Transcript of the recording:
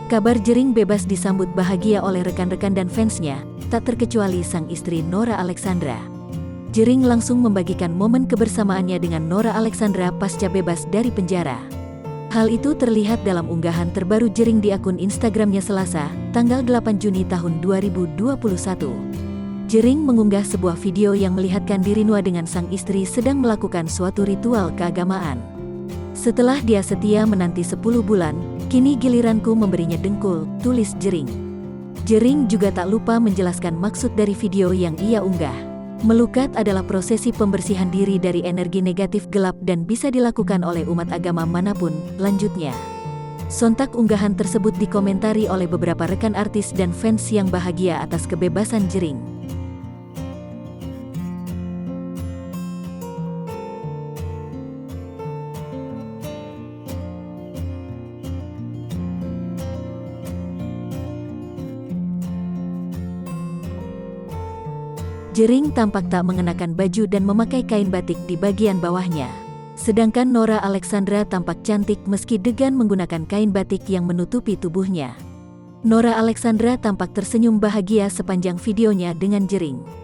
Kabar Jering bebas disambut bahagia oleh rekan-rekan dan fansnya, tak terkecuali sang istri Nora Alexandra. Jering langsung membagikan momen kebersamaannya dengan Nora Alexandra pasca bebas dari penjara. Hal itu terlihat dalam unggahan terbaru Jering di akun Instagramnya Selasa, tanggal 8 Juni tahun 2021. Jering mengunggah sebuah video yang melihatkan Nora dengan sang istri sedang melakukan suatu ritual keagamaan. Setelah dia setia menanti 10 bulan, kini giliranku memberinya dengkul, tulis Jering. Jering juga tak lupa menjelaskan maksud dari video yang ia unggah. Melukat adalah prosesi pembersihan diri dari energi negatif gelap dan bisa dilakukan oleh umat agama manapun, lanjutnya. Sontak unggahan tersebut dikomentari oleh beberapa rekan artis dan fans yang bahagia atas kebebasan Jering. Jering tampak tak mengenakan baju dan memakai kain batik di bagian bawahnya. Sedangkan Nora Alexandra tampak cantik meski degan menggunakan kain batik yang menutupi tubuhnya. Nora Alexandra tampak tersenyum bahagia sepanjang videonya dengan Jering.